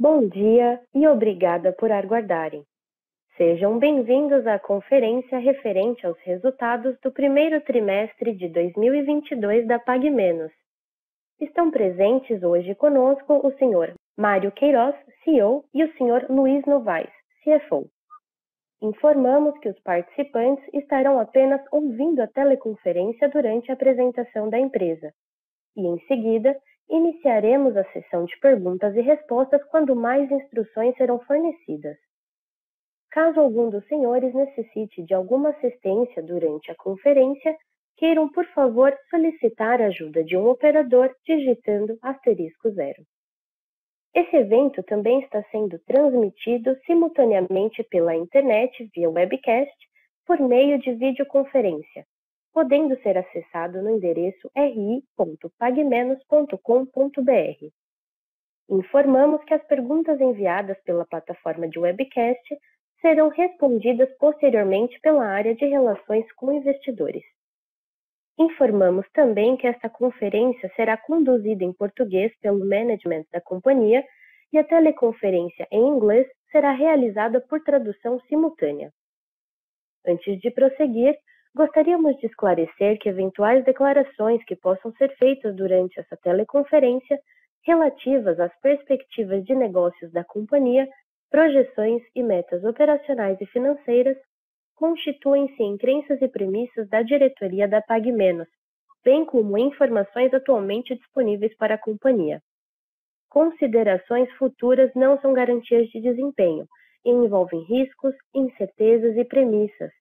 Bom dia e obrigada por aguardarem. Sejam bem-vindos à conferência referente aos resultados do primeiro trimestre de 2022 da PagMenos. Estão presentes hoje conosco o Sr. Mário Queiroz, CEO, e o Sr. Luiz Novaes, CFO. Informamos que os participantes estarão apenas ouvindo a teleconferência durante a apresentação da empresa. E, em seguida, iniciaremos a sessão de perguntas e respostas quando mais instruções serão fornecidas. Caso algum dos senhores necessite de alguma assistência durante a conferência, queiram, por favor, solicitar a ajuda de um operador digitando *0. Esse evento também está sendo transmitido simultaneamente pela internet via webcast por meio de videoconferência, podendo ser acessado no endereço ri.pagmenos.com.br. Informamos que as perguntas enviadas pela plataforma de webcast serão respondidas posteriormente pela área de relações com investidores. Informamos também que esta conferência será conduzida em português pelo management da companhia e a teleconferência em inglês será realizada por tradução simultânea. Antes de prosseguir, gostaríamos de esclarecer que eventuais declarações que possam ser feitas durante essa teleconferência relativas às perspectivas de negócios da companhia, projeções e metas operacionais e financeiras constituem-se em crenças e premissas da diretoria da PagMenos, bem como informações atualmente disponíveis para a companhia. Considerações futuras não são garantias de desempenho e envolvem riscos, incertezas e premissas,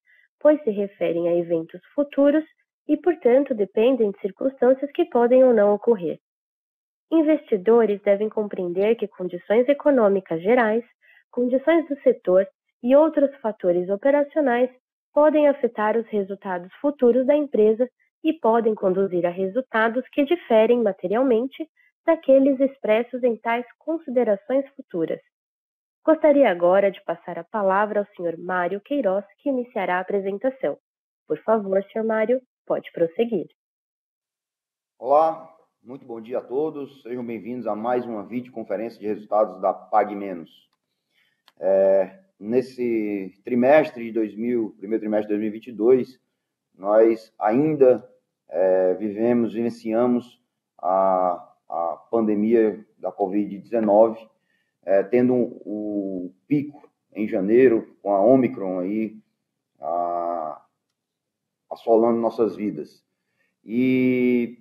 pois se referem a eventos futuros e, portanto, dependem de circunstâncias que podem ou não ocorrer. Investidores devem compreender que condições econômicas gerais, condições do setor e outros fatores operacionais podem afetar os resultados futuros da empresa e podem conduzir a resultados que diferem materialmente daqueles expressos em tais considerações futuras. Gostaria agora de passar a palavra ao Sr. Mário Queiroz, que iniciará a apresentação. Por favor, Sr. Mário, pode prosseguir. Olá, muito bom dia a todos. Sejam bem-vindos a mais uma videoconferência de resultados da PagMenos. Nesse primeiro trimestre de 2022, nós ainda vivenciamos a pandemia da Covid-19, tendo o pico em janeiro, com a Omicron aí assolando nossas vidas. E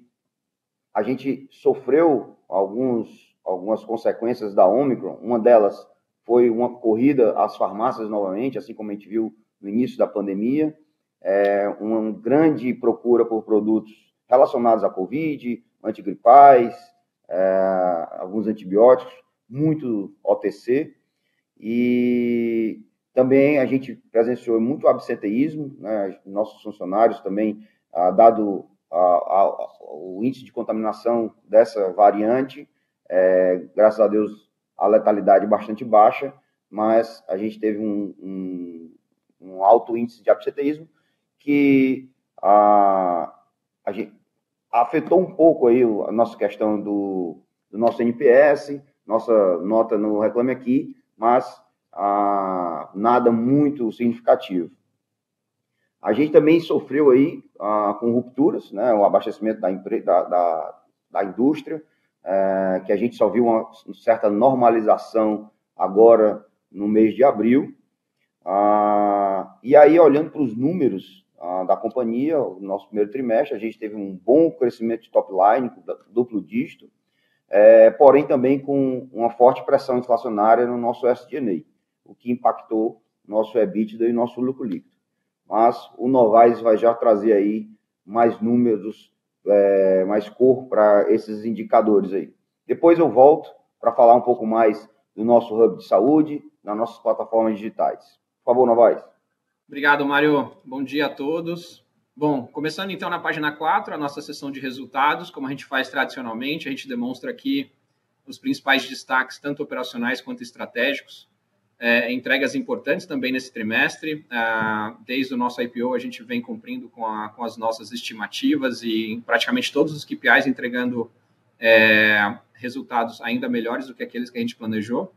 a gente sofreu algumas consequências da Omicron. Uma delas foi uma corrida às farmácias novamente, assim como a gente viu no início da pandemia, uma grande procura por produtos relacionados à Covid, antigripais, alguns antibióticos, muito OTC, e também a gente presenciou muito absenteísmo, né? Nossos funcionários também, dado o índice de contaminação dessa variante, graças a Deus, a letalidade bastante baixa, mas a gente teve um alto índice de absenteísmo que a gente afetou um pouco aí a nossa questão do nosso NPS, nossa nota no Reclame Aqui, mas nada muito significativo. A gente também sofreu aí com rupturas, né, o abastecimento da indústria, que a gente só viu uma certa normalização agora no mês de abril. E aí, olhando para os números da companhia, no nosso primeiro trimestre, a gente teve um bom crescimento de top line, duplo dígito, porém também com uma forte pressão inflacionária no nosso SG&A, o que impactou nosso EBITDA e nosso lucro líquido. Mas o Novaes vai já trazer aí mais números, mais cor para esses indicadores aí. Depois eu volto para falar um pouco mais do nosso hub de saúde, das nossas plataformas digitais. Por favor, Novaes. Obrigado, Mário. Bom dia a todos. Bom, começando então na página 4, a nossa sessão de resultados, como a gente faz tradicionalmente, a gente demonstra aqui os principais destaques, tanto operacionais quanto estratégicos, entregas importantes também nesse trimestre. Desde o nosso IPO, a gente vem cumprindo com as nossas estimativas e praticamente todos os KPIs entregando resultados ainda melhores do que aqueles que a gente planejou.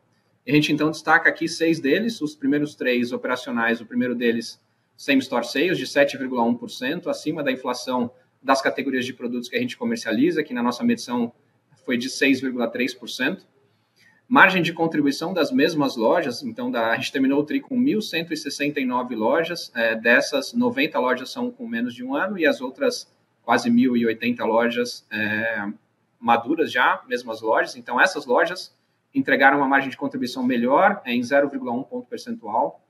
E a gente, então, destaca aqui 6 deles, os primeiros 3 operacionais, o primeiro deles, Same Store Sales, de 7,1%, acima da inflação das categorias de produtos que a gente comercializa, que na nossa medição foi de 6,3%. Margem de contribuição das mesmas lojas, então a gente terminou o TRI com 1.169 lojas, dessas 90 lojas são com menos de um ano e as outras quase 1.080 lojas maduras já, mesmas lojas. Então essas lojas entregaram uma margem de contribuição melhor em 0,1 ponto percentual,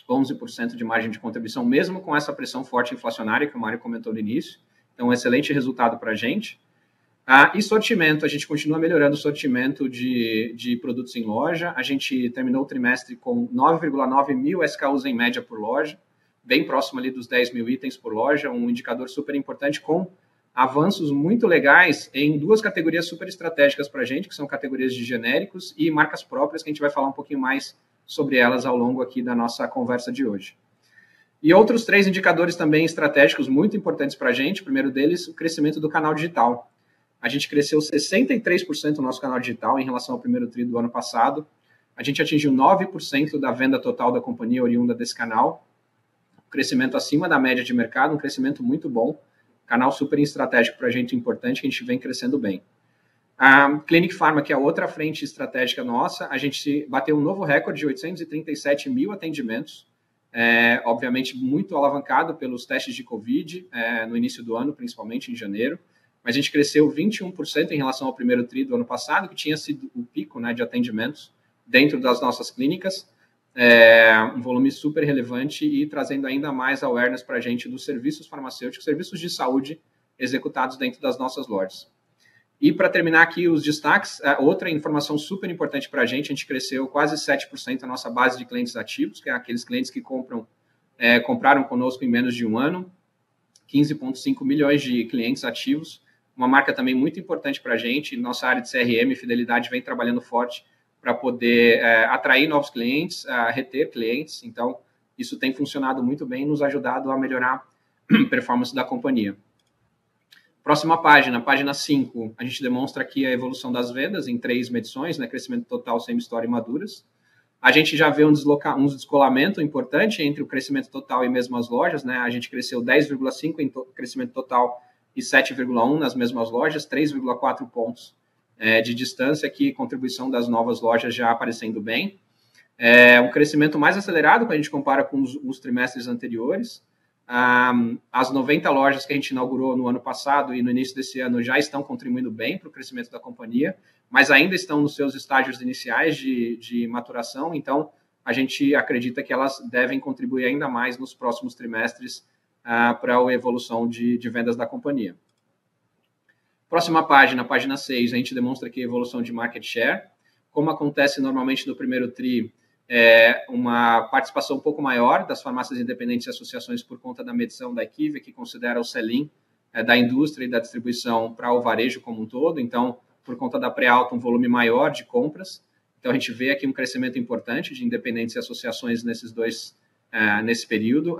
11% de margem de contribuição, mesmo com essa pressão forte inflacionária que o Mário comentou no início. Então, um excelente resultado para a gente. E sortimento, a gente continua melhorando o sortimento de produtos em loja. A gente terminou o trimestre com 9,9 mil SKUs em média por loja, bem próximo ali dos 10 mil itens por loja, um indicador super importante com avanços muito legais em 2 categorias super estratégicas para a gente, que são categorias de genéricos e marcas próprias, que a gente vai falar um pouquinho mais sobre elas ao longo aqui da nossa conversa de hoje. E outros 3 indicadores também estratégicos muito importantes para a gente. O primeiro deles, o crescimento do canal digital. A gente cresceu 63% no nosso canal digital em relação ao primeiro TRI do ano passado. A gente atingiu 9% da venda total da companhia oriunda desse canal. Um crescimento acima da média de mercado, um crescimento muito bom. Canal super estratégico para a gente, importante, que a gente vem crescendo bem. A Clinic Pharma, que é a outra frente estratégica nossa, a gente bateu um novo recorde de 837 mil atendimentos, obviamente muito alavancado pelos testes de Covid, no início do ano, principalmente em janeiro, mas a gente cresceu 21% em relação ao primeiro TRI do ano passado, que tinha sido o pico, né, de atendimentos dentro das nossas clínicas, um volume super relevante e trazendo ainda mais awareness para a gente dos serviços farmacêuticos, serviços de saúde executados dentro das nossas lojas. E para terminar aqui os destaques, outra informação super importante para a gente cresceu quase 7% a nossa base de clientes ativos, que é aqueles clientes que compraram conosco em menos de um ano, 15,5 milhões de clientes ativos, uma marca também muito importante para a gente. Nossa área de CRM e fidelidade vem trabalhando forte para poder atrair novos clientes, reter clientes, então isso tem funcionado muito bem e nos ajudado a melhorar a performance da companhia. Próxima página, página 5, a gente demonstra aqui a evolução das vendas em 3 medições, né, crescimento total, same store e maduras. A gente já vê um descolamento importante entre o crescimento total e mesmas lojas, né? A gente cresceu 10,5 em crescimento total e 7,1 nas mesmas lojas, 3,4 pontos de distância aqui, contribuição das novas lojas já aparecendo bem. Um crescimento mais acelerado quando a gente compara com os trimestres anteriores. As 90 lojas que a gente inaugurou no ano passado e no início desse ano já estão contribuindo bem para o crescimento da companhia, mas ainda estão nos seus estágios iniciais de maturação, então a gente acredita que elas devem contribuir ainda mais nos próximos trimestres para a evolução de vendas da companhia. Próxima página, página 6, a gente demonstra aqui a evolução de market share. Como acontece normalmente no primeiro TRI, uma participação um pouco maior das farmácias independentes e associações por conta da medição da IQVIA, que considera o sell-in da indústria e da distribuição para o varejo como um todo. Então, por conta da pré-alta, um volume maior de compras. Então, a gente vê aqui um crescimento importante de independentes e associações nesse período,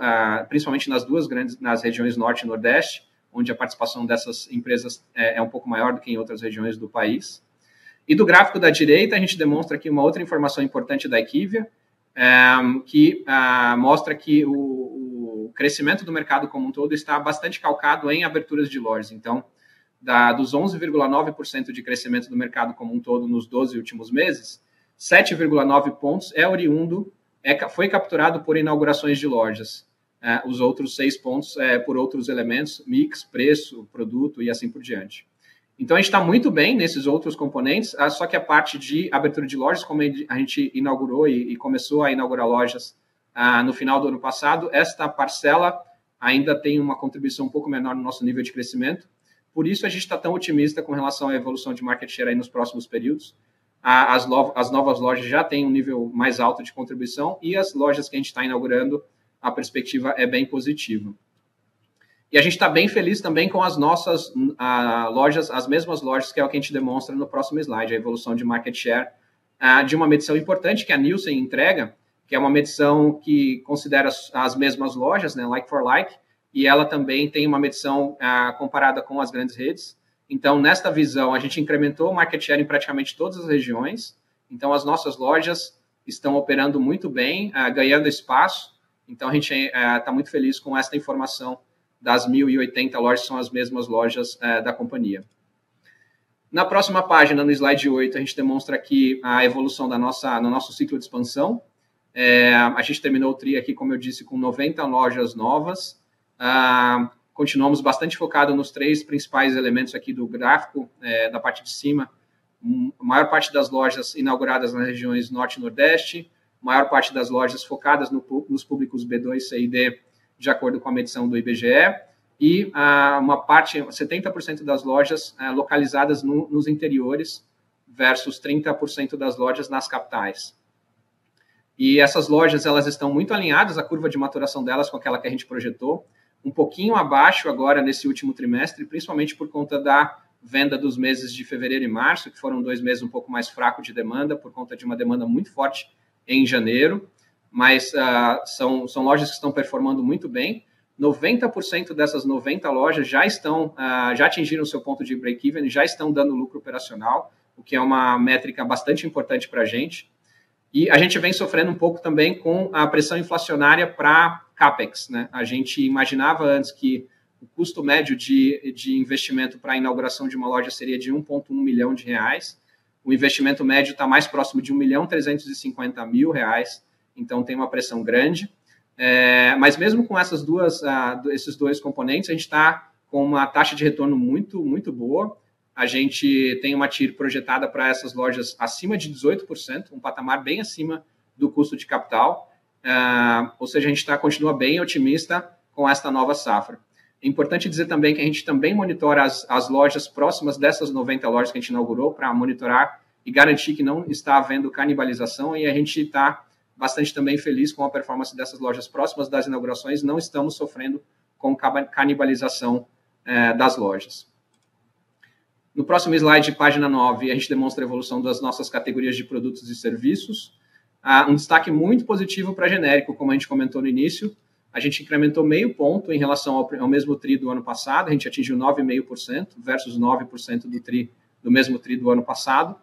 principalmente nas regiões Norte e Nordeste, onde a participação dessas empresas é um pouco maior do que em outras regiões do país. E do gráfico da direita, a gente demonstra aqui uma outra informação importante da IQVIA, que mostra que o crescimento do mercado como um todo está bastante calcado em aberturas de lojas. Então, dos 11,9% de crescimento do mercado como um todo nos 12 últimos meses, 7,9 pontos foi capturado por inaugurações de lojas. Os outros 6 pontos por outros elementos, mix, preço, produto e assim por diante. Então, a gente está muito bem nesses outros componentes, só que a parte de abertura de lojas, como a gente inaugurou e começou a inaugurar lojas no final do ano passado, esta parcela ainda tem uma contribuição um pouco menor no nosso nível de crescimento. Por isso, a gente está tão otimista com relação à evolução de market share aí nos próximos períodos. As novas lojas já têm um nível mais alto de contribuição e as lojas que a gente está inaugurando, a perspectiva é bem positiva. E a gente está bem feliz também com as nossas lojas, as mesmas lojas, que é o que a gente demonstra no próximo slide, a evolução de market share de uma medição importante que a Nielsen entrega, que é uma medição que considera as mesmas lojas, né, like for like, e ela também tem uma medição comparada com as grandes redes. Então, nesta visão, a gente incrementou o market share em praticamente todas as regiões Então, as nossas lojas estão operando muito bem, ganhando espaço. Então, a gente está muito feliz com esta informação das 1.080 lojas, que são as mesmas lojas da companhia. Na próxima página, no slide 8, a gente demonstra aqui a evolução do nosso ciclo de expansão. A gente terminou o TRI aqui, como eu disse, com 90 lojas novas. Continuamos bastante focado nos 3 principais elementos aqui do gráfico, da parte de cima. A maior parte das lojas inauguradas nas regiões Norte e Nordeste, a maior parte das lojas focadas nos públicos B2, C e D, de acordo com a medição do IBGE, e uma parte, 70% das lojas localizadas nos interiores, versus 30% das lojas nas capitais. E essas lojas, elas estão muito alinhadas, a curva de maturação delas com aquela que a gente projetou, um pouquinho abaixo agora nesse último trimestre, principalmente por conta da venda dos meses de fevereiro e março, que foram 2 meses um pouco mais fracos de demanda, por conta de uma demanda muito forte em janeiro, mas são lojas que estão performando muito bem. 90% dessas 90 lojas já atingiram o seu ponto de break-even e já estão dando lucro operacional, o que é uma métrica bastante importante para a gente. E a gente vem sofrendo um pouco também com a pressão inflacionária para CAPEX, né? A gente imaginava antes que o custo médio de investimento para a inauguração de uma loja seria de 1,1 milhão de reais. O investimento médio está mais próximo de R$1.350.000, então tem uma pressão grande. Mas mesmo com esses 2 componentes, a gente está com uma taxa de retorno muito, muito boa. A gente tem uma TIR projetada para essas lojas acima de 18%, um patamar bem acima do custo de capital. Ou seja, a gente continua bem otimista com esta nova safra. É importante dizer também que a gente também monitora as lojas próximas dessas 90 lojas que a gente inaugurou para monitorar e garantir que não está havendo canibalização, e a gente está bastante também feliz com a performance dessas lojas próximas das inaugurações, não estamos sofrendo com canibalização das lojas. No próximo slide, página 9, a gente demonstra a evolução das nossas categorias de produtos e serviços. Um destaque muito positivo para genérico, como a gente comentou no início. A gente incrementou meio ponto em relação ao mesmo TRI do ano passado, a gente atingiu 9,5% versus 9% do mesmo TRI do ano passado.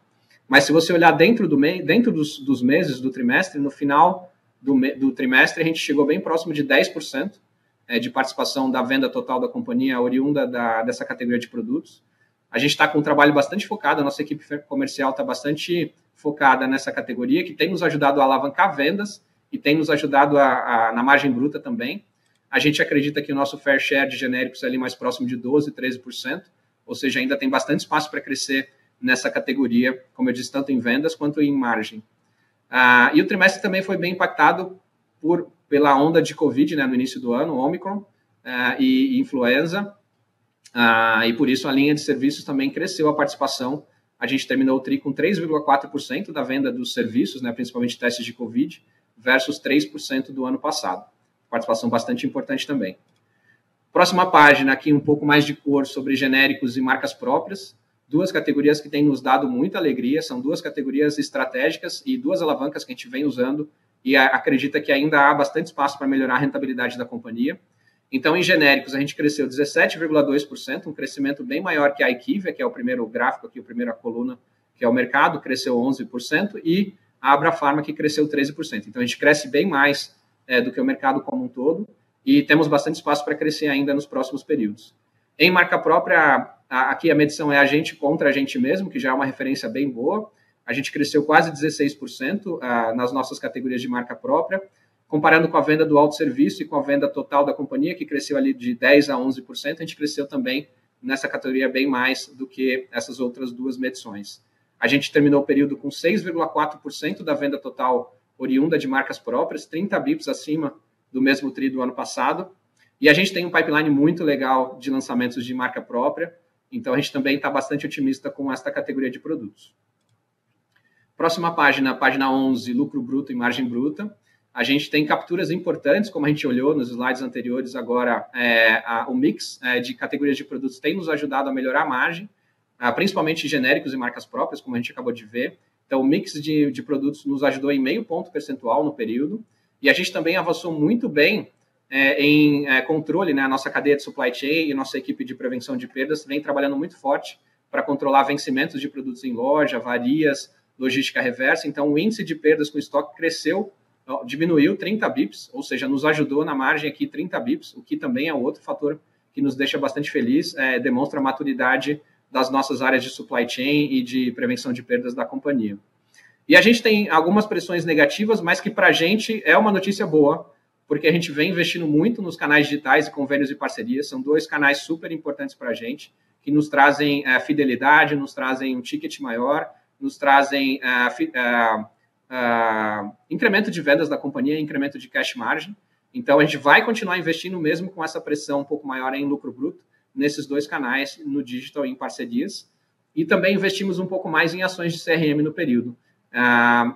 Mas se você olhar dentro dos meses do trimestre, no final do trimestre, a gente chegou bem próximo de 10% de participação da venda total da companhia oriunda dessa categoria de produtos. A gente está com um trabalho bastante focado, a nossa equipe comercial está bastante focada nessa categoria, que tem nos ajudado a alavancar vendas e tem nos ajudado na margem bruta também. A gente acredita que o nosso fair share de genéricos é ali mais próximo de 12%, 13%, ou seja, ainda tem bastante espaço para crescer nessa categoria, como eu disse, tanto em vendas quanto em margem. E o trimestre também foi bem impactado pela onda de Covid, né, no início do ano, Omicron e influenza, e por isso a linha de serviços também cresceu a participação. A gente terminou o TRI com 3,4% da venda dos serviços, né, principalmente testes de Covid, versus 3% do ano passado. Participação bastante importante também. Próxima página, aqui um pouco mais de cor sobre genéricos e marcas próprias. 2 categorias que têm nos dado muita alegria, são 2 categorias estratégicas e 2 alavancas que a gente vem usando e acredita que ainda há bastante espaço para melhorar a rentabilidade da companhia. Então, em genéricos, a gente cresceu 17,2%, um crescimento bem maior que a IQVIA, que é o primeiro gráfico aqui, a primeira coluna, que é o mercado, cresceu 11%, e a Abrafarma, que cresceu 13%. Então, a gente cresce bem mais do que o mercado como um todo, e temos bastante espaço para crescer ainda nos próximos períodos. Em marca própria, aqui a medição é a gente contra a gente mesmo, que já é uma referência bem boa. A gente cresceu quase 16% nas nossas categorias de marca própria, comparando com a venda do autosserviço e com a venda total da companhia, que cresceu ali de 10% a 11%, a gente cresceu também nessa categoria bem mais do que essas outras 2 medições. A gente terminou o período com 6,4% da venda total oriunda de marcas próprias, 30 bips acima do mesmo TRI do ano passado, e a gente tem um pipeline muito legal de lançamentos de marca própria, então a gente também está bastante otimista com esta categoria de produtos. Próxima página, página 11, lucro bruto e margem bruta. A gente tem capturas importantes, como a gente olhou nos slides anteriores, agora o mix de categorias de produtos tem nos ajudado a melhorar a margem, principalmente genéricos e marcas próprias, como a gente acabou de ver. Então, o mix de produtos nos ajudou em meio ponto percentual no período, e a gente também avançou muito bem em controle, né? A nossa cadeia de supply chain e nossa equipe de prevenção de perdas vem trabalhando muito forte para controlar vencimentos de produtos em loja, avarias, logística reversa. Então, o índice de perdas com estoque diminuiu 30 bips, ou seja, nos ajudou na margem aqui 30 bips, o que também é outro fator que nos deixa bastante feliz, demonstra a maturidade das nossas áreas de supply chain e de prevenção de perdas da companhia. E a gente tem algumas pressões negativas, mas que para a gente é uma notícia boa, porque a gente vem investindo muito nos canais digitais e convênios e parcerias. São 2 canais super importantes para a gente, que nos trazem fidelidade, nos trazem um ticket maior, nos trazem incremento de vendas da companhia, incremento de cash margin. Então, a gente vai continuar investindo mesmo com essa pressão um pouco maior em lucro bruto, nesses 2 canais, no digital e em parcerias. E também investimos um pouco mais em ações de CRM no período,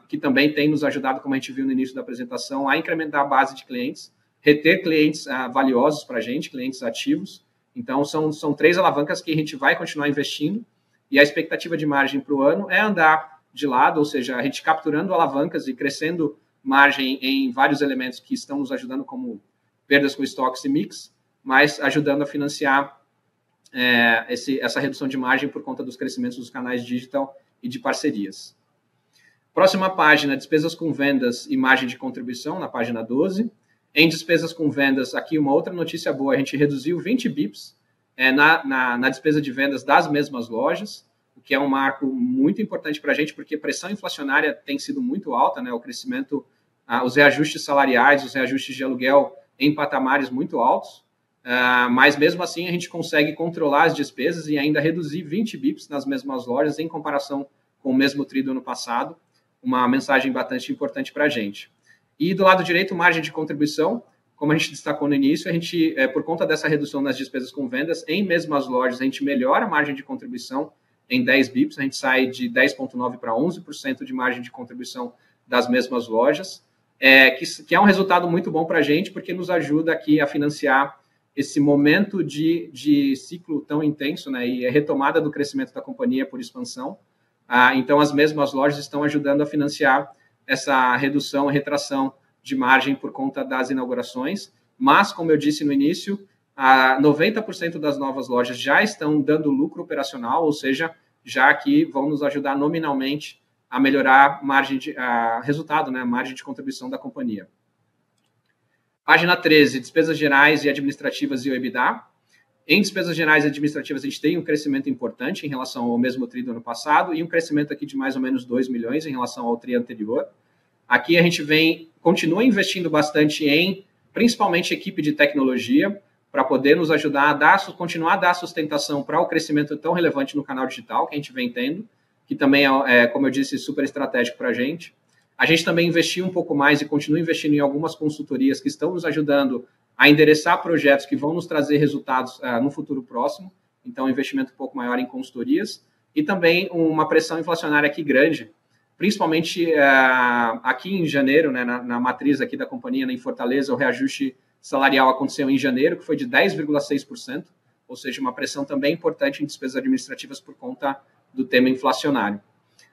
que também tem nos ajudado, como a gente viu no início da apresentação, a incrementar a base de clientes, reter clientes valiosos para a gente, clientes ativos. Então, são 3 alavancas que a gente vai continuar investindo, e a expectativa de margem para o ano é andar de lado, ou seja, a gente capturando alavancas e crescendo margem em vários elementos que estão nos ajudando, como perdas com estoques e mix, mas ajudando a financiar essa redução de margem por conta dos crescimentos dos canais digital e de parcerias. Próxima página, despesas com vendas e margem de contribuição, na página 12. Em despesas com vendas, aqui uma outra notícia boa, a gente reduziu 20 bips na despesa de vendas das mesmas lojas, o que é um marco muito importante para a gente, porque a pressão inflacionária tem sido muito alta, né? O crescimento, os reajustes salariais, os reajustes de aluguel em patamares muito altos, mas mesmo assim a gente consegue controlar as despesas e ainda reduzir 20 bips nas mesmas lojas em comparação com o mesmo TRI do ano passado, uma mensagem bastante importante para a gente. E do lado direito, margem de contribuição, como a gente destacou no início, a gente, por conta dessa redução nas despesas com vendas, em mesmas lojas, a gente melhora a margem de contribuição em 10 bips, a gente sai de 10,9% para 11% de margem de contribuição das mesmas lojas, que é um resultado muito bom para a gente, porque nos ajuda aqui a financiar esse momento de ciclo tão intenso, né, e a retomada do crescimento da companhia por expansão. Então, as mesmas lojas estão ajudando a financiar essa redução, retração de margem por conta das inaugurações, mas, como eu disse no início, 90% das novas lojas já estão dando lucro operacional, ou seja, já que vão nos ajudar nominalmente a melhorar resultado, né, a margem de contribuição da companhia. Página 13, despesas gerais e administrativas e o EBITDA. Em despesas gerais e administrativas, a gente tem um crescimento importante em relação ao mesmo TRI do ano passado e um crescimento aqui de mais ou menos 2 milhões em relação ao TRI anterior. Aqui a gente continua investindo bastante principalmente, equipe de tecnologia, para poder nos ajudar a continuar a dar sustentação para o crescimento tão relevante no canal digital que a gente vem tendo, que também como eu disse, super estratégico para a gente. A gente também investiu um pouco mais e continua investindo em algumas consultorias que estão nos ajudando a endereçar projetos que vão nos trazer resultados no futuro próximo. Então, um investimento um pouco maior em consultorias. E também uma pressão inflacionária aqui grande, principalmente aqui em janeiro, né, na matriz aqui da companhia, em Fortaleza, o reajuste salarial aconteceu em janeiro, que foi de 10,6%, ou seja, uma pressão também importante em despesas administrativas por conta do tema inflacionário.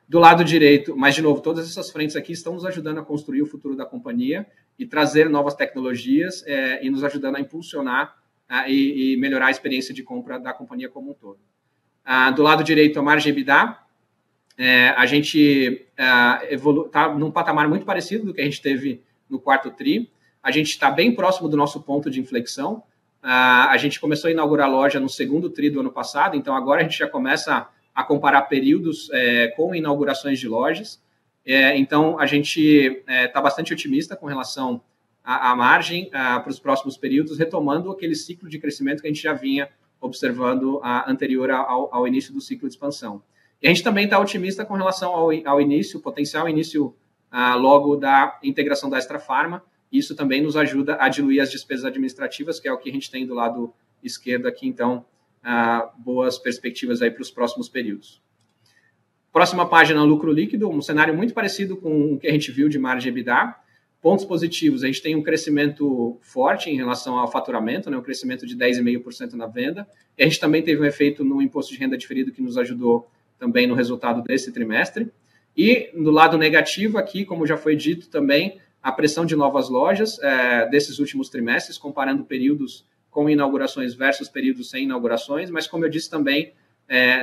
Do lado direito, mas de novo, todas essas frentes aqui estão nos ajudando a construir o futuro da companhia e trazer novas tecnologias e nos ajudando a impulsionar e melhorar a experiência de compra da companhia como um todo. Do lado direito, a margem EBITDA, a gente está num patamar muito parecido do que a gente teve no quarto TRI. A gente está bem próximo do nosso ponto de inflexão. A gente começou a inaugurar a loja no segundo TRI do ano passado, então agora a gente já começa a comparar períodos com inaugurações de lojas. Então, a gente está bastante otimista com relação à margem para os próximos períodos, retomando aquele ciclo de crescimento que a gente já vinha observando anterior ao início do ciclo de expansão. E a gente também está otimista com relação ao início, potencial início logo da integração da Extra Farma. Isso também nos ajuda a diluir as despesas administrativas, que é o que a gente tem do lado esquerdo aqui, então, boas perspectivas aí para os próximos períodos. Próxima página, lucro líquido, um cenário muito parecido com o que a gente viu de margem EBITDA. Pontos positivos, a gente tem um crescimento forte em relação ao faturamento, né, um crescimento de 10,5% na venda. E a gente também teve um efeito no imposto de renda diferido que nos ajudou também no resultado desse trimestre. E no lado negativo aqui, como já foi dito também, a pressão de novas lojas desses últimos trimestres, comparando períodos com inaugurações versus períodos sem inaugurações, mas como eu disse também,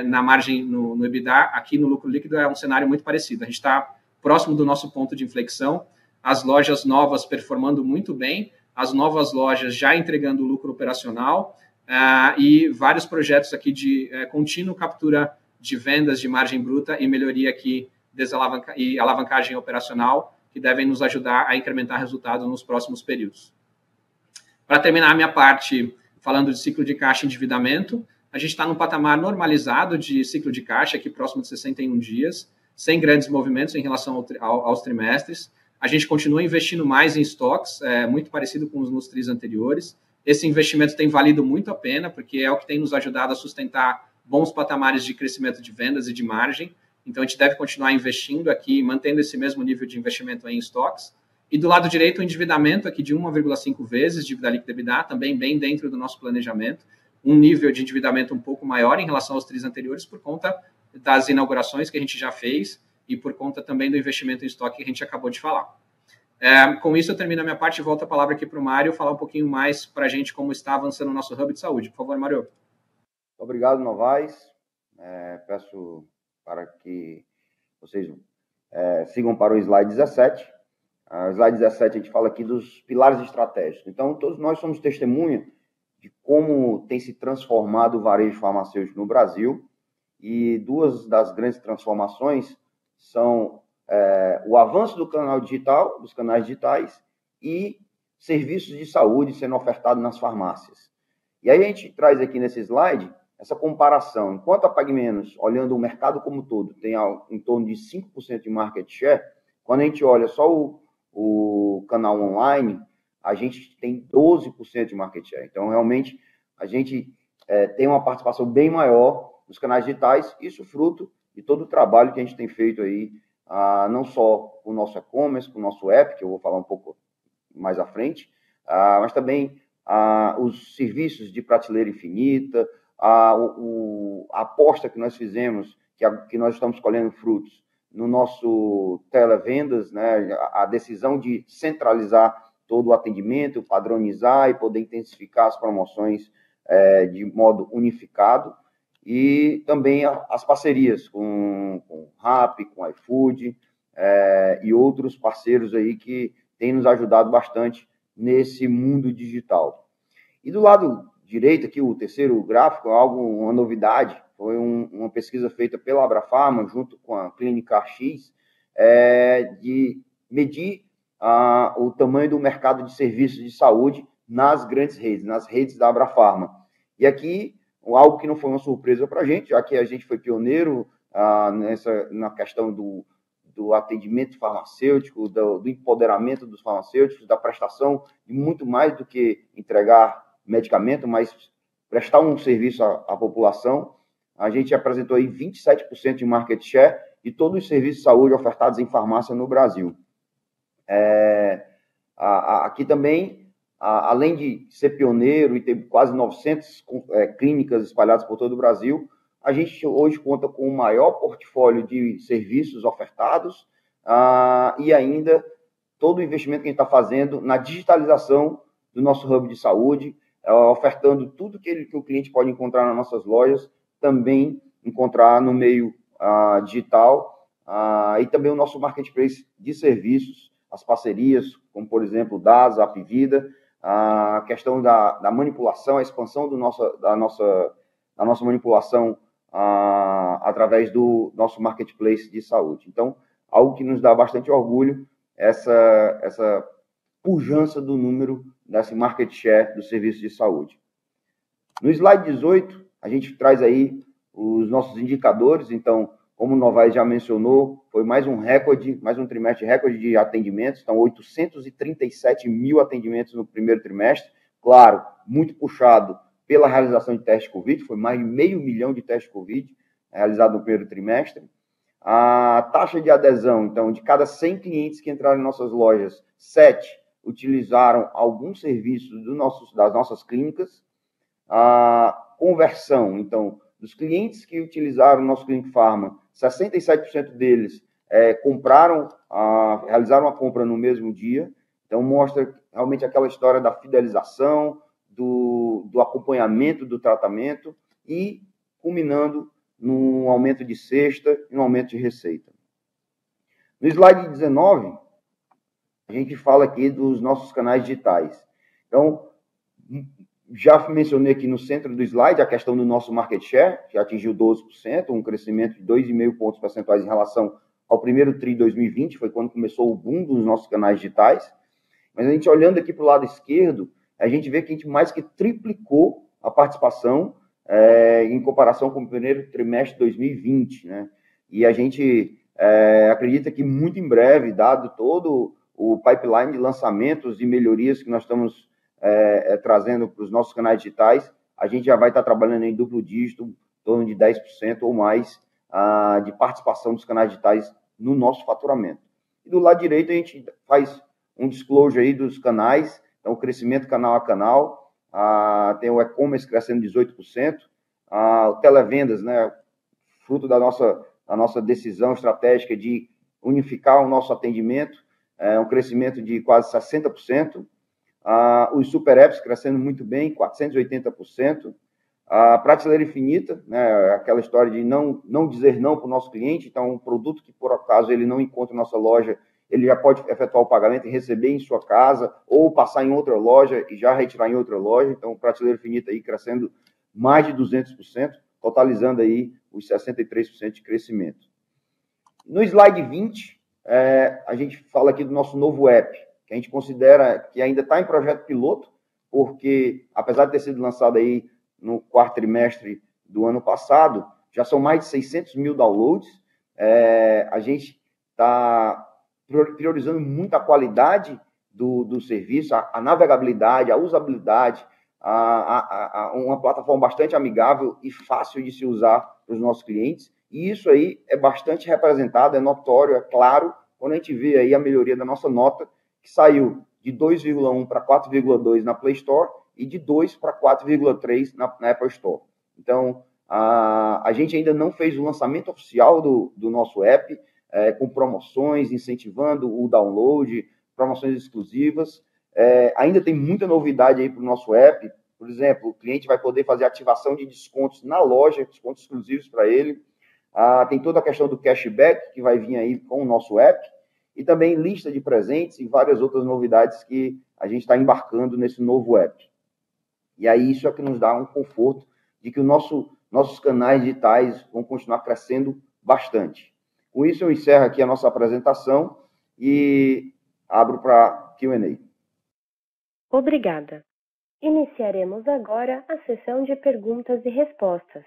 na margem, no EBITDA, aqui no lucro líquido é um cenário muito parecido. A gente está próximo do nosso ponto de inflexão, as lojas novas performando muito bem, as novas lojas já entregando lucro operacional e vários projetos aqui de contínua captura de vendas de margem bruta e melhoria aqui e alavancagem operacional que devem nos ajudar a incrementar resultados nos próximos períodos. Para terminar a minha parte, falando de ciclo de caixa e endividamento, a gente está num patamar normalizado de ciclo de caixa, aqui próximo de 61 dias, sem grandes movimentos em relação aos trimestres. A gente continua investindo mais em estoques, muito parecido com nos trimestres anteriores. Esse investimento tem valido muito a pena, porque é o que tem nos ajudado a sustentar bons patamares de crescimento de vendas e de margem. Então, a gente deve continuar investindo aqui, mantendo esse mesmo nível de investimento em estoques. E do lado direito, o endividamento aqui de 1,5 vezes dívida líquida EBITDA, também bem dentro do nosso planejamento. Um nível de endividamento um pouco maior em relação aos trimestres anteriores por conta das inaugurações que a gente já fez e por conta também do investimento em estoque que a gente acabou de falar. Com isso, eu termino a minha parte e volto a palavra aqui para o Mário falar um pouquinho mais para a gente como está avançando o nosso Hub de Saúde. Por favor, Mário. Obrigado, Novaes. Peço para que vocês sigam para o slide 17. O slide 17 a gente fala aqui dos pilares estratégicos. Então, todos nós somos testemunha de como tem se transformado o varejo farmacêutico no Brasil, e duas das grandes transformações são o avanço do canal digital, dos canais digitais, e serviços de saúde sendo ofertados nas farmácias. E aí a gente traz aqui nesse slide essa comparação. Enquanto a PagMenos, olhando o mercado como um todo, tem em torno de 5% de market share, quando a gente olha só o canal online, a gente tem 12% de market share. Então, realmente, a gente tem uma participação bem maior nos canais digitais, isso fruto de todo o trabalho que a gente tem feito aí, não só com o nosso e-commerce, com o nosso app, que eu vou falar um pouco mais à frente, mas também os serviços de prateleira infinita, a aposta que nós fizemos, que nós estamos colhendo frutos no nosso televendas, né, a decisão de centralizar todo o atendimento, padronizar e poder intensificar as promoções de modo unificado, e também as parcerias com o Rappi, com o iFood e outros parceiros aí que têm nos ajudado bastante nesse mundo digital. E do lado direito aqui, o terceiro gráfico, uma novidade, foi uma pesquisa feita pela Abrafarma, junto com a Clínica X, de medir o tamanho do mercado de serviços de saúde nas grandes redes, nas redes da Abrafarma. E aqui, algo que não foi uma surpresa para a gente, já que a gente foi pioneiro na questão do atendimento farmacêutico, do empoderamento dos farmacêuticos, da prestação de muito mais do que entregar medicamento, mas prestar um serviço à população. A gente apresentou aí 27% de market share de todos os serviços de saúde ofertados em farmácia no Brasil. Aqui também, além de ser pioneiro e ter quase 900 clínicas espalhadas por todo o Brasil, a gente hoje conta com o maior portfólio de serviços ofertados e ainda todo o investimento que a gente está fazendo na digitalização do nosso hub de saúde, ofertando tudo que o cliente pode encontrar nas nossas lojas, também encontrar no meio digital, e também o nosso marketplace de serviços, as parcerias, como, por exemplo, DAS, Apvida, a questão da manipulação, a expansão da nossa manipulação através do nosso marketplace de saúde. Então, algo que nos dá bastante orgulho, essa pujança do número desse market share dos serviços de saúde. No slide 18, a gente traz aí os nossos indicadores. Então, como o Novaes já mencionou, foi mais um trimestre recorde de atendimentos. Então, 837 mil atendimentos no primeiro trimestre. Claro, muito puxado pela realização de testes Covid, foi mais de 500 mil de testes Covid realizados no primeiro trimestre. A taxa de adesão, então, de cada 100 clientes que entraram em nossas lojas, 7 utilizaram algum serviço das nossas clínicas. A conversão, então, dos clientes que utilizaram o nosso Clinic Pharma, 67% deles realizaram a compra no mesmo dia. Então, mostra realmente aquela história da fidelização, do acompanhamento do tratamento e culminando no aumento de cesta e no aumento de receita. No slide 19, a gente fala aqui dos nossos canais digitais. Então, já mencionei aqui no centro do slide a questão do nosso market share, que atingiu 12%, um crescimento de 2,5 pontos percentuais em relação ao primeiro TRI de 2020, foi quando começou o boom dos nossos canais digitais. Mas a gente olhando aqui para o lado esquerdo, a gente vê que a gente mais que triplicou a participação em comparação com o primeiro trimestre de 2020, né? E a gente acredita que muito em breve, dado todo o pipeline de lançamentos e melhorias que nós estamos trazendo para os nossos canais digitais, a gente já vai estar trabalhando em duplo dígito, em torno de 10% ou mais de participação dos canais digitais no nosso faturamento. E do lado direito a gente faz um disclosure aí dos canais, então o crescimento canal a canal, tem o e-commerce crescendo 18%, o televendas, né, fruto da nossa decisão estratégica de unificar o nosso atendimento, um crescimento de quase 60%, os super apps crescendo muito bem, 480%, a prateleira infinita, né, aquela história de não dizer não para o nosso cliente, então um produto que por acaso ele não encontra em nossa loja, ele já pode efetuar o pagamento e receber em sua casa, ou passar em outra loja e já retirar em outra loja, então prateleira infinita aí crescendo mais de 200%, totalizando aí os 63% de crescimento. No slide 20, a gente fala aqui do nosso novo app, que a gente considera que ainda está em projeto piloto, porque apesar de ter sido lançado aí no quarto trimestre do ano passado, já são mais de 600 mil downloads, a gente está priorizando muito a qualidade do serviço, a navegabilidade, a usabilidade, uma plataforma bastante amigável e fácil de se usar para os nossos clientes, e isso aí é bastante representado, é notório, é claro, quando a gente vê aí a melhoria da nossa nota, que saiu de 2,1 para 4,2 na Play Store e de 2 para 4,3 na Apple Store. Então, a gente ainda não fez o lançamento oficial do nosso app, com promoções, incentivando o download, promoções exclusivas. Ainda tem muita novidade aí para o nosso app. Por exemplo, o cliente vai poder fazer ativação de descontos na loja, descontos exclusivos para ele. Tem toda a questão do cashback que vai vir aí com o nosso app. E também lista de presentes e várias outras novidades que a gente está embarcando nesse novo app. E aí isso é que nos dá um conforto de que nossos canais digitais vão continuar crescendo bastante. Com isso eu encerro aqui a nossa apresentação e abro para Q&A. Obrigada. Iniciaremos agora a sessão de perguntas e respostas.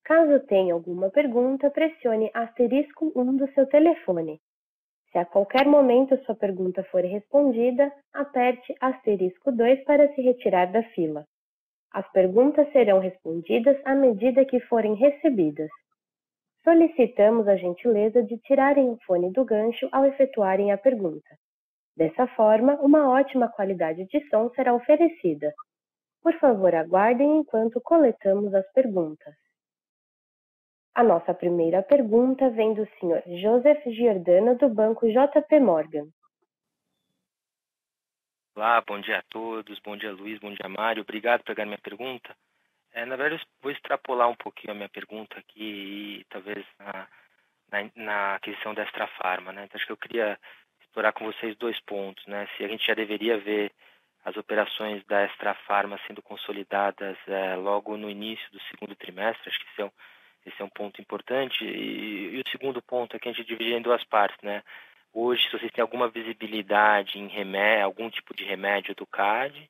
Caso tenha alguma pergunta, pressione *1 do seu telefone. Se a qualquer momento sua pergunta for respondida, aperte *2 para se retirar da fila. As perguntas serão respondidas à medida que forem recebidas. Solicitamos a gentileza de tirarem o fone do gancho ao efetuarem a pergunta. Dessa forma, uma ótima qualidade de som será oferecida. Por favor, aguardem enquanto coletamos as perguntas. A nossa primeira pergunta vem do Sr. Joseph Giordano, do Banco JP Morgan. Olá, bom dia a todos, bom dia Luiz, bom dia Mário, obrigado por pegar minha pergunta. Na verdade, eu vou extrapolar um pouquinho a minha pergunta aqui, e talvez na aquisição da Extra Farma, né? Então, acho que eu queria explorar com vocês 2 pontos, né? Se a gente já deveria ver as operações da Extra Farma sendo consolidadas logo no início do segundo trimestre, acho que esse é um ponto importante. E o segundo ponto é que a gente divide em 2 partes, né? Hoje, se vocês têm alguma visibilidade em algum tipo de remédio do CAD.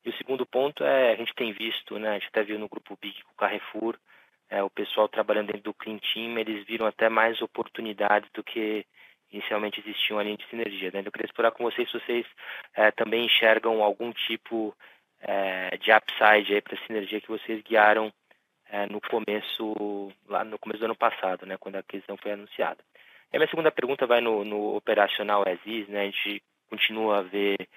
E o segundo ponto a gente tem visto, né? A gente até viu no Grupo BIG com o Carrefour, o pessoal trabalhando dentro do Clean Team, eles viram até mais oportunidades do que inicialmente existiam ali de sinergia, né? Eu queria explorar com vocês se vocês também enxergam algum tipo de upside aí para a sinergia que vocês guiaram lá no começo do ano passado, né, quando a aquisição foi anunciada. E a minha segunda pergunta vai no operacional as-is, né? A gente continua a ver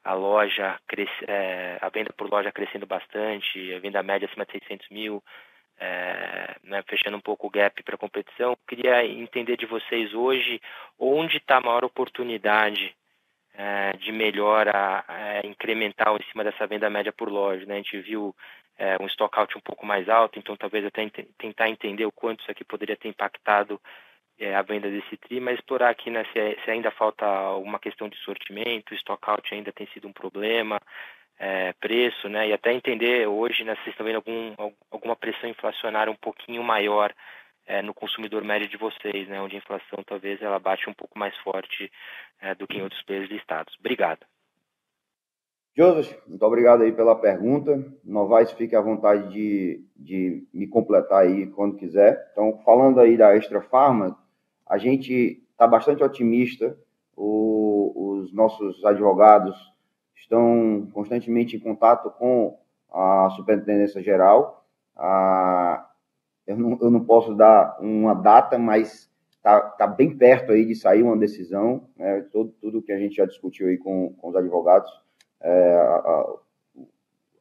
a venda por loja crescendo bastante, a venda média acima de 600 mil, né, fechando um pouco o gap para a competição. Queria entender de vocês hoje onde está a maior oportunidade de melhora incremental em cima dessa venda média por loja, né? A gente viu um stockout um pouco mais alto, então talvez até tentar entender o quanto isso aqui poderia ter impactado a venda desse TRI, mas explorar aqui, né, se ainda falta uma questão de sortimento, stockout ainda tem sido um problema, preço, né, e até entender hoje, né, se vocês estão vendo alguma pressão inflacionária um pouquinho maior no consumidor médio de vocês, né, onde a inflação talvez ela bate um pouco mais forte do que em outros players listados. Obrigado. Joseph, muito obrigado aí pela pergunta. Novaes, fique à vontade de me completar aí quando quiser. Então, falando aí da Extra Farma, a gente está bastante otimista. Os nossos advogados estão constantemente em contato com a Superintendência Geral. Eu não posso dar uma data, mas está bem perto aí de sair uma decisão, né? Tudo que a gente já discutiu aí com os advogados.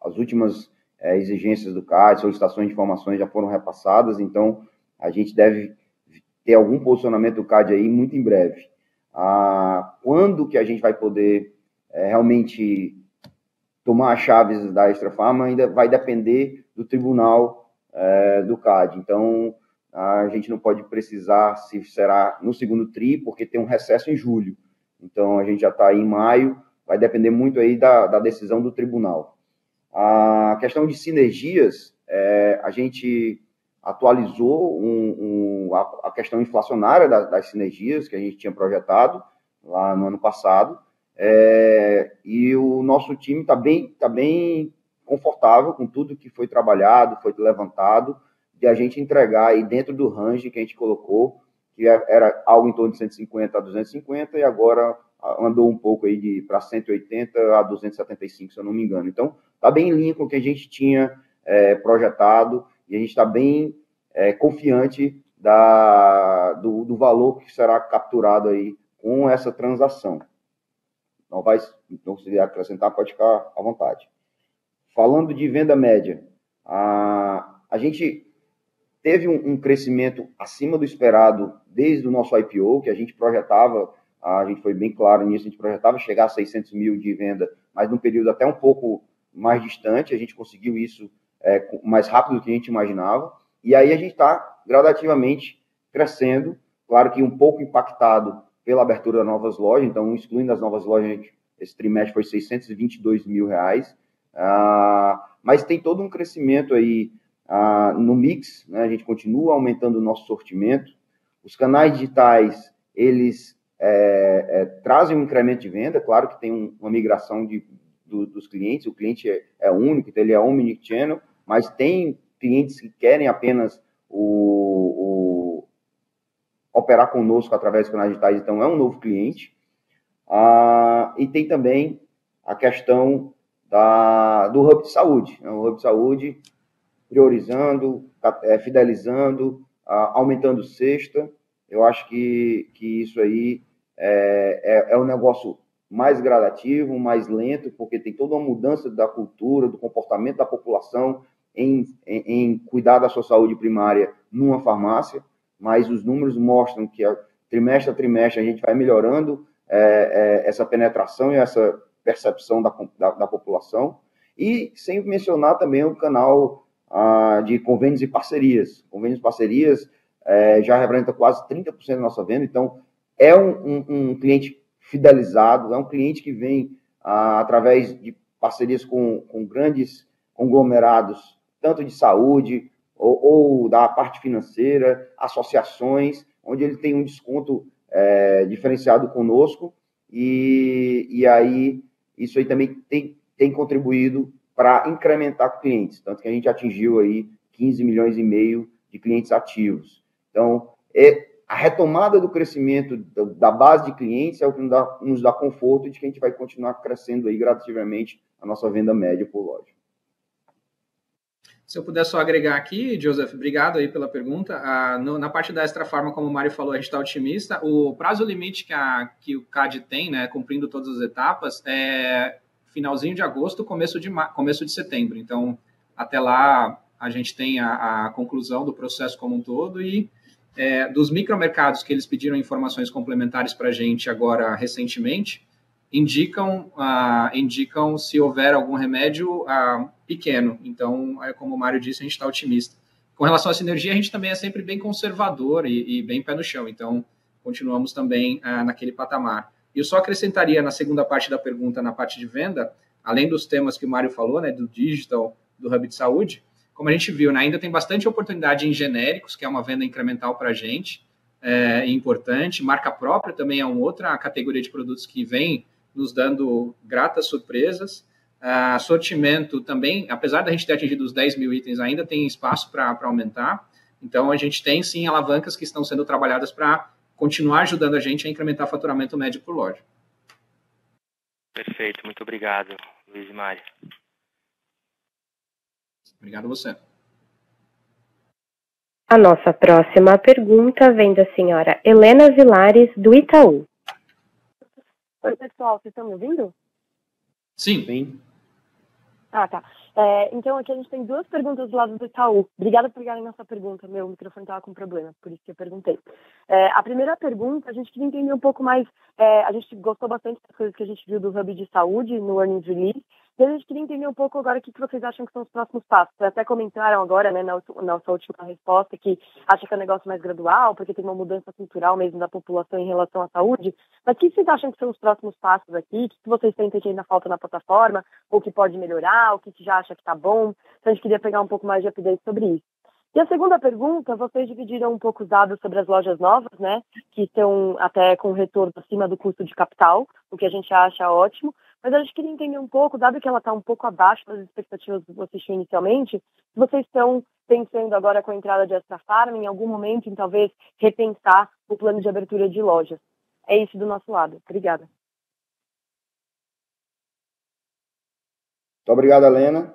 As últimas exigências do CAD, solicitações de informações já foram repassadas, então a gente deve ter algum posicionamento do CAD aí muito em breve. Quando que a gente vai poder realmente tomar as chaves da Extra Farma ainda vai depender do tribunal do CAD, então a gente não pode precisar se será no segundo TRI, porque tem um recesso em julho, então a gente já está aí em maio, vai depender muito aí da decisão do tribunal. A questão de sinergias, a gente atualizou a questão inflacionária das sinergias que a gente tinha projetado lá no ano passado, e o nosso time está bem confortável com tudo que foi trabalhado, foi levantado, de a gente entregar aí dentro do range que a gente colocou, que era algo em torno de 150 a 250, e agora andou um pouco aí para 180 a 275, se eu não me engano. Então, está bem em linha com o que a gente tinha projetado, e a gente está bem confiante do valor que será capturado aí com essa transação. Não se acrescentar, pode ficar à vontade. Falando de venda média, a gente teve um crescimento acima do esperado desde o nosso IPO, que a gente projetava, a gente foi bem claro nisso, a gente projetava chegar a 600 mil de venda, mas num período até um pouco mais distante, a gente conseguiu isso mais rápido do que a gente imaginava, e aí a gente está gradativamente crescendo, claro que um pouco impactado pela abertura das novas lojas, então excluindo as novas lojas, esse trimestre foi 622 mil reais, mas tem todo um crescimento aí no mix, né? A gente continua aumentando o nosso sortimento, os canais digitais, eles trazem um incremento de venda, claro que tem uma migração dos clientes, o cliente é único, então ele é omnichannel, mas tem clientes que querem apenas operar conosco através dos canais digitais, então é um novo cliente. E tem também a questão do Hub de Saúde, né? O Hub de Saúde priorizando, fidelizando, aumentando cesta. Eu acho que isso aí é um negócio mais gradativo, mais lento, porque tem toda uma mudança da cultura, do comportamento da população em cuidar da sua saúde primária numa farmácia, mas os números mostram que trimestre a trimestre a gente vai melhorando essa penetração e essa percepção da população, e sem mencionar também o canal de convênios e parcerias. Convênios e parcerias já representa quase 30% da nossa venda, então é um cliente fidelizado, é um cliente que vem através de parcerias com grandes conglomerados, tanto de saúde ou da parte financeira, associações, onde ele tem um desconto diferenciado conosco, e aí isso aí também tem contribuído para incrementar clientes, tanto que a gente atingiu aí 15 milhões e meio de clientes ativos. Então, a retomada do crescimento da base de clientes é o que nos dá conforto de que a gente vai continuar crescendo aí gradativamente a nossa venda média por loja. Se eu puder só agregar aqui, Joseph, obrigado aí pela pergunta. Na parte da Extra Farma, como o Mário falou, a gente está otimista. O prazo limite que o CAD tem, né, cumprindo todas as etapas, é finalzinho de agosto, começo de setembro. Então, até lá, a gente tem a conclusão do processo como um todo, e dos micromercados que eles pediram informações complementares para a gente agora recentemente, indicam se houver algum remédio pequeno. Então, como o Mário disse, a gente está otimista. Com relação à sinergia, a gente também é sempre bem conservador e bem pé no chão. Então, continuamos também naquele patamar. E eu só acrescentaria na segunda parte da pergunta, na parte de venda, além dos temas que o Mário falou, né, do digital, do hub de saúde, como a gente viu, né, ainda tem bastante oportunidade em genéricos, que é uma venda incremental para a gente, importante. Marca própria também é uma outra categoria de produtos que vem nos dando gratas surpresas. Sortimento também, apesar da gente ter atingido os 10 mil itens, ainda tem espaço para aumentar. Então, a gente tem, sim, alavancas que estão sendo trabalhadas para continuar ajudando a gente a incrementar o faturamento médio por loja. Perfeito, muito obrigado, Luiz e Mário. Obrigado a você. A nossa próxima pergunta vem da senhora Helena Vilares, do Itaú. Oi, pessoal, vocês estão me ouvindo? Sim. Sim. Ah, tá. Então, aqui a gente tem duas perguntas do lado do Itaú. Obrigada por pegarem nossa pergunta. Meu microfone estava com problema, por isso que eu perguntei. A primeira pergunta, a gente queria entender um pouco mais. A gente gostou bastante das coisas que a gente viu do Hub de Saúde no Earnings Release. E a gente queria entender um pouco agora o que vocês acham que são os próximos passos. Vocês até comentaram agora, né, na nossa última resposta, que acha que é um negócio mais gradual, porque tem uma mudança cultural mesmo da população em relação à saúde. Mas o que vocês acham que são os próximos passos aqui? O que vocês sentem que ainda falta na plataforma? Ou que pode melhorar? O que já acha que está bom? Então, a gente queria pegar um pouco mais de update sobre isso. E a segunda pergunta, vocês dividiram um pouco os dados sobre as lojas novas, né? Que estão até com retorno acima do custo de capital, o que a gente acha ótimo. Mas a gente queria entender um pouco, dado que ela está um pouco abaixo das expectativas que vocês tinham inicialmente, se vocês estão pensando agora com a entrada de Extra Farma, em algum momento, em talvez repensar o plano de abertura de lojas. É isso do nosso lado. Obrigada. Muito obrigado, Helena.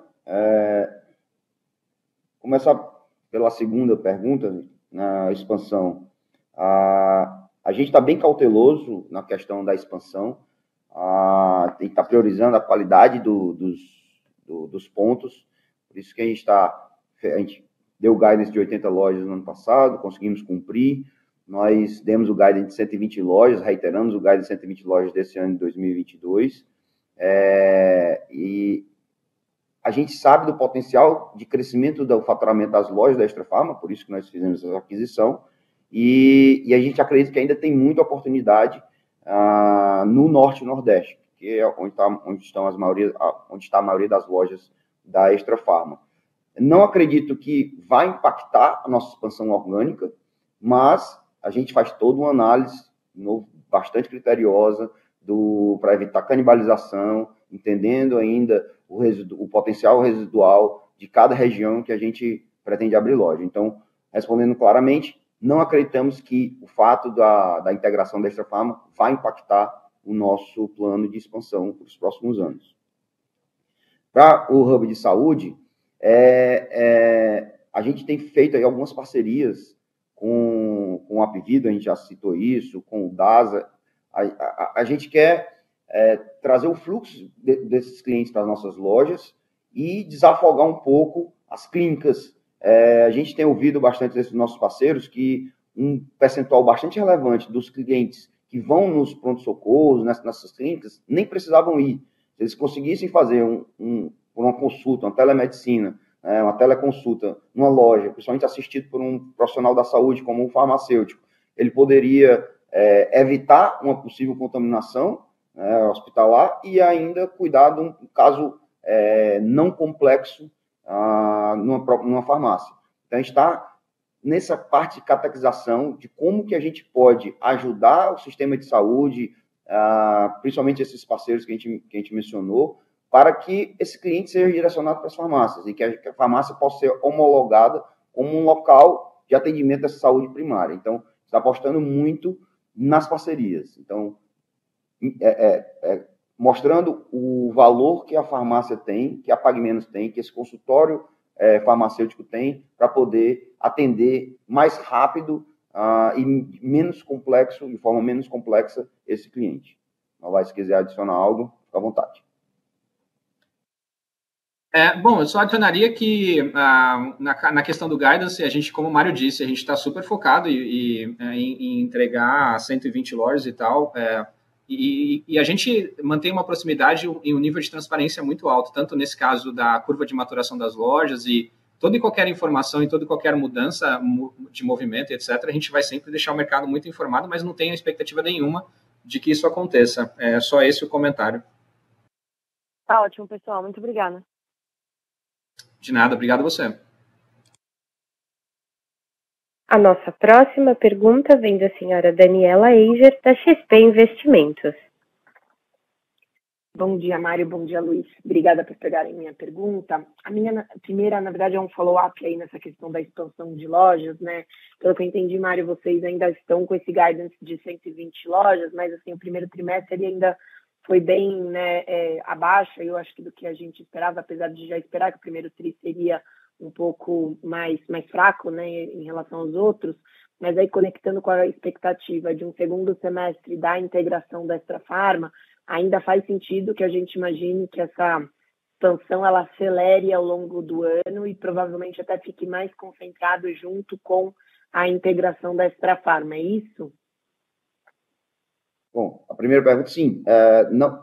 Começar pela segunda pergunta, na expansão. A gente está bem cauteloso na questão da expansão, tem que estar priorizando a qualidade dos pontos, por isso que a gente deu o guidance de 80 lojas no ano passado, conseguimos cumprir, nós demos o guidance de 120 lojas, reiteramos o guidance de 120 lojas desse ano de 2022, e a gente sabe do potencial de crescimento do faturamento das lojas da Extra Farma, por isso que nós fizemos essa aquisição, e a gente acredita que ainda tem muita oportunidade no Norte e Nordeste, que é onde está a maioria das lojas da Extra Farma. Não acredito que vai impactar a nossa expansão orgânica, mas a gente faz toda uma análise bastante criteriosa para evitar canibalização, entendendo ainda o potencial residual de cada região que a gente pretende abrir loja. Então, respondendo claramente, não acreditamos que o fato da integração da Extra Farma vai impactar o nosso plano de expansão para os próximos anos. Para o Hub de Saúde, a gente tem feito aí algumas parcerias com a Apvida, a gente já citou isso, com o DASA. A gente quer trazer o fluxo desses clientes para as nossas lojas e desafogar um pouco as clínicas. A gente tem ouvido bastante desses nossos parceiros que um percentual bastante relevante dos clientes que vão nos pronto-socorros, nessas clínicas, nem precisavam ir. Se eles conseguissem fazer uma consulta, uma telemedicina, uma teleconsulta, numa loja, principalmente assistido por um profissional da saúde, como um farmacêutico, ele poderia evitar uma possível contaminação hospitalar e ainda cuidar de um caso não complexo numa farmácia. Então, a gente está nessa parte de catequização de como que a gente pode ajudar o sistema de saúde, principalmente esses parceiros que a gente mencionou, para que esse cliente seja direcionado para as farmácias e que a farmácia possa ser homologada como um local de atendimento dessa saúde primária. Então, está apostando muito nas parcerias. Então, mostrando o valor que a farmácia tem, que a Pague Menos tem, que esse consultório farmacêutico tem, para poder atender mais rápido e menos complexo, de forma menos complexa, esse cliente. Se quiser adicionar algo, fica à vontade. Bom, eu só adicionaria que na questão do guidance, a gente, como o Mário disse, a gente está super focado em entregar 120 lojas e tal. E a gente mantém uma proximidade e um nível de transparência muito alto, tanto nesse caso da curva de maturação das lojas e toda e qualquer informação e toda e qualquer mudança de movimento, etc., a gente vai sempre deixar o mercado muito informado, mas não tem expectativa nenhuma de que isso aconteça. É só esse o comentário. Tá ótimo, pessoal. Muito obrigada. De nada, obrigado a você. A nossa próxima pergunta vem da senhora Daniela Eiger, da XP Investimentos. Bom dia, Mário. Bom dia, Luiz. Obrigada por pegarem minha pergunta. A minha primeira, na verdade, é um follow-up aí nessa questão da expansão de lojas, né? Pelo que eu entendi, Mário, vocês ainda estão com esse guidance de 120 lojas, mas, assim, o primeiro trimestre ele ainda foi bem, né, abaixo, eu acho que do que a gente esperava, apesar de já esperar que o primeiro tri seria um pouco mais fraco, né, em relação aos outros, mas aí conectando com a expectativa de um segundo semestre da integração da Extrafarma, ainda faz sentido que a gente imagine que essa expansão ela acelere ao longo do ano e provavelmente até fique mais concentrado junto com a integração da Extrafarma, é isso? Bom, a primeira pergunta, sim. Não,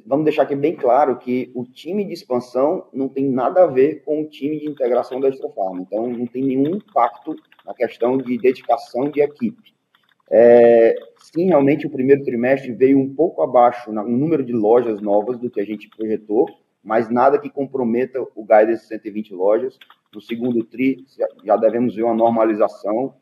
vamos deixar aqui bem claro que o time de expansão não tem nada a ver com o time de integração da Extrafarma. Então, não tem nenhum impacto na questão de dedicação de equipe. Sim, realmente, o primeiro trimestre veio um pouco abaixo no número de lojas novas do que a gente projetou, mas nada que comprometa o guidance de 120 lojas. No segundo tri, já devemos ver uma normalização,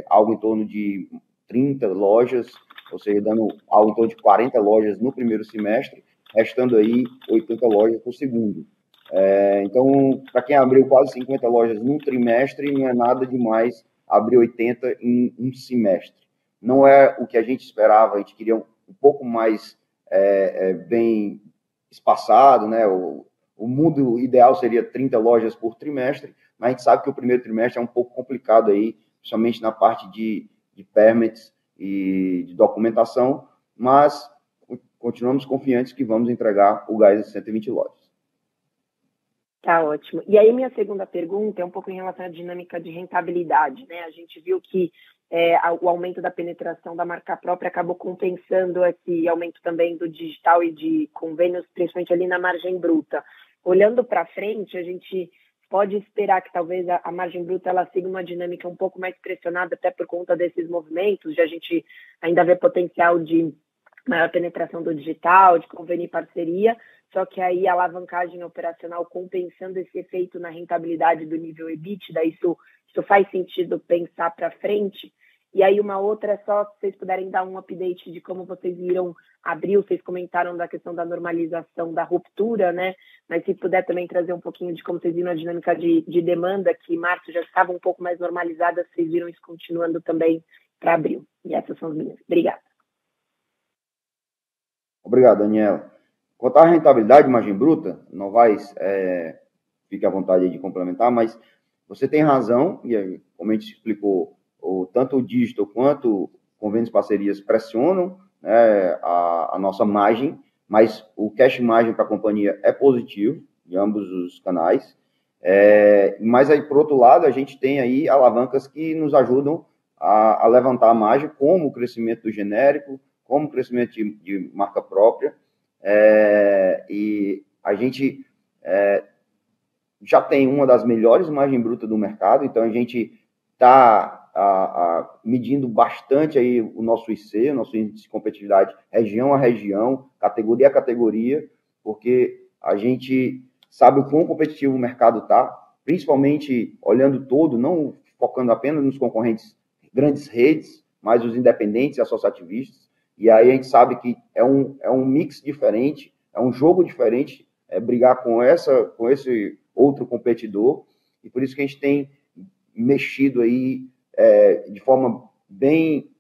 algo em torno de 30 lojas, ou seja, dando algo em torno de 40 lojas no primeiro semestre, restando aí 80 lojas por segundo. Então, para quem abriu quase 50 lojas num trimestre, não é nada demais abrir 80 em um semestre. Não é o que a gente esperava, a gente queria um pouco mais bem espaçado, né? O mundo ideal seria 30 lojas por trimestre, mas a gente sabe que o primeiro trimestre é um pouco complicado aí, principalmente na parte de permits e de documentação, mas continuamos confiantes que vamos entregar o gás de 120 lojas. Tá ótimo. E aí minha segunda pergunta é um pouco em relação à dinâmica de rentabilidade, né? A gente viu que o aumento da penetração da marca própria acabou compensando esse aumento também do digital e de convênios, principalmente ali na margem bruta. Olhando para frente, a gente pode esperar que talvez a margem bruta ela siga uma dinâmica um pouco mais pressionada até por conta desses movimentos, de a gente ainda ver potencial de maior penetração do digital, de convênio e parceria, só que aí a alavancagem operacional compensando esse efeito na rentabilidade do nível EBITDA, isso faz sentido pensar para frente. E aí uma outra é só se vocês puderem dar um update de como vocês viram abril, vocês comentaram da questão da normalização, da ruptura, né? Mas se puder também trazer um pouquinho de como vocês viram a dinâmica de demanda, que março já estava um pouco mais normalizada, vocês viram isso continuando também para abril. E essas são as minhas. Obrigada. Obrigado, Daniela. Quanto à rentabilidade de margem bruta, Novaes, fique à vontade de complementar, mas você tem razão, e como a gente explicou, tanto o digital quanto convênios e parcerias pressionam, né, a nossa margem, mas o cash margem para a companhia é positivo, de ambos os canais. Mas aí, por outro lado, a gente tem aí alavancas que nos ajudam a levantar a margem, como o crescimento do genérico, como o crescimento de marca própria, e a gente já tem uma das melhores margens brutas do mercado, então a gente está medindo bastante aí o nosso IC, o nosso índice de competitividade, região a região, categoria a categoria, porque a gente sabe o quão competitivo o mercado está, principalmente olhando todo, não focando apenas nos concorrentes, grandes redes, mas os independentes e associativistas. E aí a gente sabe que é um mix diferente, é um jogo diferente, brigar com esse outro competidor, e por isso que a gente tem mexido aí de forma bem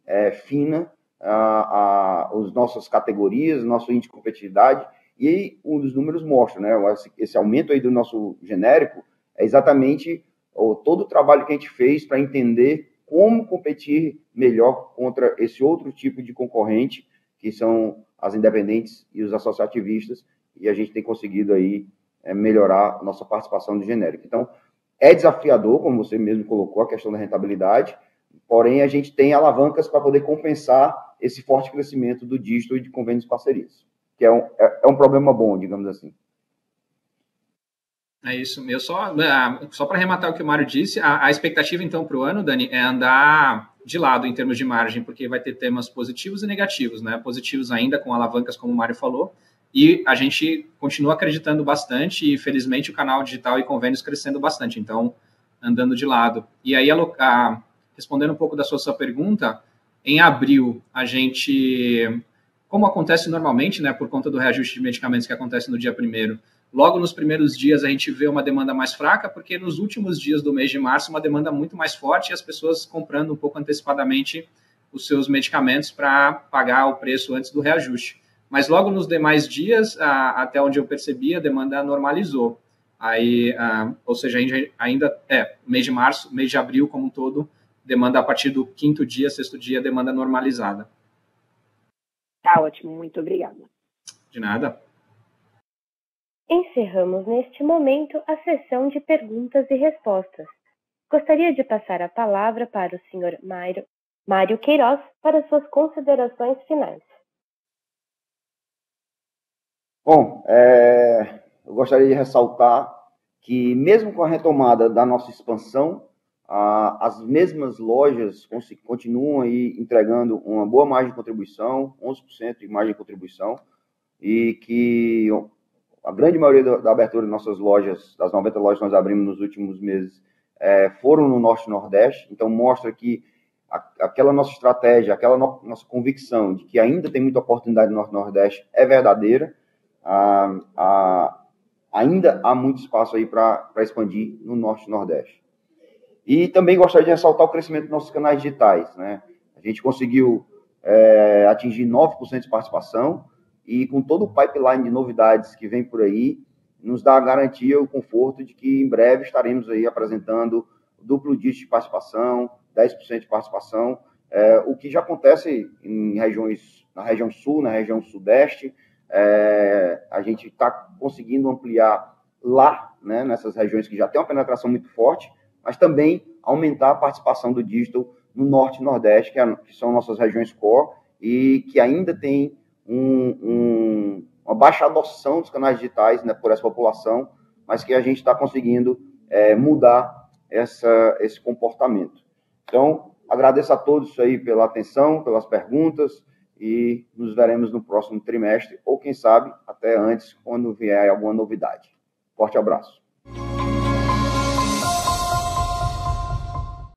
fina as nossas categorias, nosso índice de competitividade, e aí um dos números mostra, né, esse aumento aí do nosso genérico é exatamente todo o trabalho que a gente fez para entender como competir melhor contra esse outro tipo de concorrente, que são as independentes e os associativistas, e a gente tem conseguido aí melhorar a nossa participação de genérico. Então, é desafiador, como você mesmo colocou, a questão da rentabilidade, porém a gente tem alavancas para poder compensar esse forte crescimento do dígito e de convênios e parcerias, que é um problema bom, digamos assim. É isso. Eu só para arrematar o que o Mário disse, a expectativa, então, para o ano, Dani, é andar de lado em termos de margem, porque vai ter temas positivos e negativos, né? Positivos ainda com alavancas, como o Mário falou, e a gente continua acreditando bastante e, felizmente, o canal digital e convênios crescendo bastante, então, andando de lado. E aí, respondendo um pouco da sua pergunta, em abril, a gente, como acontece normalmente, né, por conta do reajuste de medicamentos que acontece no dia 1º, logo nos primeiros dias a gente vê uma demanda mais fraca, porque nos últimos dias do mês de março uma demanda muito mais forte e as pessoas comprando um pouco antecipadamente os seus medicamentos para pagar o preço antes do reajuste. Mas logo nos demais dias, até onde eu percebi, a demanda normalizou. Aí, ou seja, ainda mês de março, mês de abril como um todo, demanda a partir do 5º dia, 6º dia, demanda normalizada. Tá ótimo, muito obrigada. De nada. Encerramos neste momento a sessão de perguntas e respostas. Gostaria de passar a palavra para o senhor Mário Queiroz para suas considerações finais. Bom, eu gostaria de ressaltar que, mesmo com a retomada da nossa expansão, as mesmas lojas continuam aí entregando uma boa margem de contribuição, 11% de margem de contribuição, e que a grande maioria da abertura de nossas lojas, das 90 lojas que nós abrimos nos últimos meses, foram no Norte e Nordeste. Então, mostra que aquela nossa estratégia, aquela nossa convicção de que ainda tem muita oportunidade no Norte e Nordeste é verdadeira. Ainda há muito espaço aí para expandir no Norte e Nordeste. E também gostaria de ressaltar o crescimento dos nossos canais digitais, né? A gente conseguiu atingir 9% de participação, e com todo o pipeline de novidades que vem por aí, nos dá a garantia, o conforto de que em breve estaremos aí apresentando duplo dígito de participação, 10% de participação, o que já acontece na região sul, na região sudeste. A gente está conseguindo ampliar lá, né, nessas regiões que já tem uma penetração muito forte, mas também aumentar a participação do digital no Norte e Nordeste, que são nossas regiões core, e que ainda tem uma baixa adoção dos canais digitais, né, por essa população, mas que a gente está conseguindo mudar esse comportamento. Então, agradeço a todos aí pela atenção, pelas perguntas, e nos veremos no próximo trimestre, ou quem sabe até antes, quando vier alguma novidade. Forte abraço.